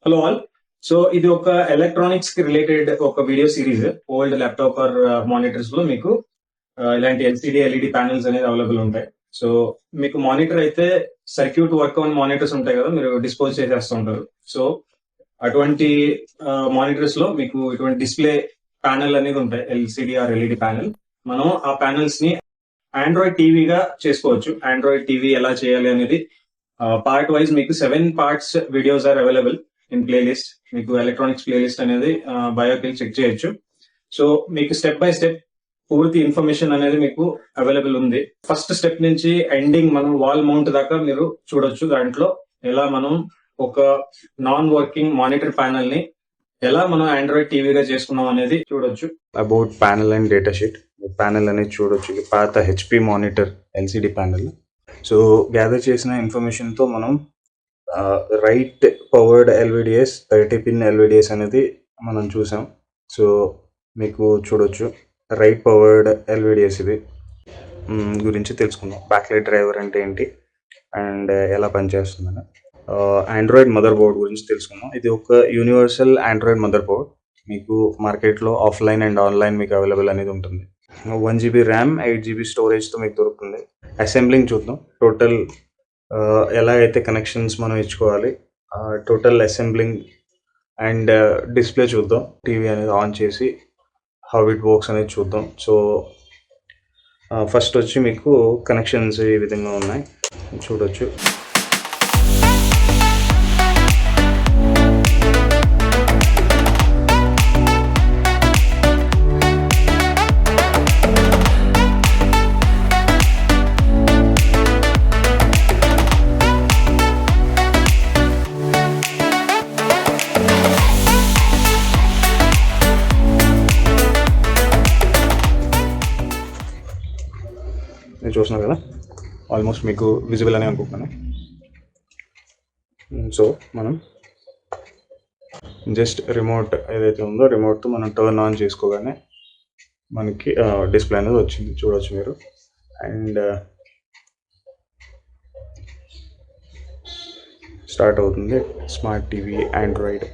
Hello all. So ఇది ఒక electronics కి రిలేటెడ్ ఒక video series. Old laptop or monitors లో మీకు ఇలాంటి ఎల్సిడి ఎల్ఈడి ప్యానెల్స్ అనేది అవైలబుల్ ఉంటాయి. సో మీకు మానిటర్ అయితే సర్క్యూట్ వర్క్ ఆన్ మానిటర్స్ ఉంటాయి కదా, మీరు డిస్పోజ్ చేసేస్తూ ఉంటారు. సో అటువంటి మానిటర్స్ లో మీకు ఇటువంటి డిస్ప్లే ప్యానెల్ అనేది ఉంటాయి, ఎల్సిడి ఆర్ ఎల్ఈడి ప్యానెల్. మనం ఆ ప్యానెల్స్ ని ఆండ్రాయిడ్ టీవీగా చేసుకోవచ్చు. ఆండ్రాయిడ్ టీవీ ఎలా చేయాలి అనేది పార్ట్ వైజ్ మీకు 7 parts videos are available in playlist. మీకు ఎలక్ట్రానిక్స్ ప్లేలిస్ట్ అనేది బయోకి చెక్ చేయొచ్చు. సో మీకు స్టెప్ బై స్టెప్ పూర్తి ఇన్ఫర్మేషన్ అనేది మీకు అవైలబుల్ ఉంది. ఫస్ట్ స్టెప్ నుంచి ఎండింగ్ మనం వాల్ మౌంట్ దాకా మీరు చూడొచ్చు. దాంట్లో ఎలా మనం ఒక నాన్ వర్కింగ్ మానిటర్ ప్యానెల్ ని ఎలా మనం ఆండ్రాయిడ్ టీవీగా చేసుకున్నాం అనేది చూడొచ్చు. About panel and data sheet. Panel అనేది చూడొచ్చు, పాత HP monitor LCD panel. So gather చేసిన ఇన్ఫర్మేషన్తో మనం రైట్ పవర్డ్ ఎల్విడిఎస్ 30 పిన్ ఎల్విడిఎస్ అనేది మనం చూసాం. సో మీకు చూడొచ్చు రైట్ పవర్డ్ ఎల్విడిఎస్ ఇది గురించి తెలుసుకుందాం. బ్యాక్లైట్ డ్రైవర్ అంటే ఏంటి అండ్ ఎలా పనిచేస్తుందని. ఆండ్రాయిడ్ మదర్ బోర్డ్ గురించి తెలుసుకుందాం. ఇది ఒక యూనివర్సల్ ఆండ్రాయిడ్ మదర్ బోర్డ్. మీకు మార్కెట్లో ఆఫ్లైన్ అండ్ ఆన్లైన్ మీకు అవైలబుల్ అనేది ఉంటుంది. 1 GB ర్యామ్, 8 GB స్టోరేజ్తో మీకు దొరుకుతుంది. అసెంబ్లింగ్ చూద్దాం. టోటల్ ఎలా అయితే కనెక్షన్స్ మనం ఇచ్చుకోవాలి, టోటల్ అసెంబ్లింగ్ అండ్ డిస్ప్లే చూద్దాం. టీవీ అనేది ఆన్ చేసి హౌ ఇట్ వర్క్స్ అనేది చూద్దాం. సో ఫస్ట్ వచ్చి మీకు కనెక్షన్స్ ఈ విధంగా ఉన్నాయి, చూడొచ్చు. చూస్తున్నారు కదా, ఆల్మోస్ట్ మీకు విజిబుల్ అని అనుకుంటున్నాను. సో మనం జస్ట్ రిమోట్ ఏదైతే ఉందో రిమోట్తో మనం టర్న్ ఆన్ చేసుకోగానే మనకి డిస్ప్లే అనేది వచ్చింది, చూడవచ్చు మీరు. అండ్ స్టార్ట్ అవుతుంది స్మార్ట్ టీవీ ఆండ్రాయిడ్.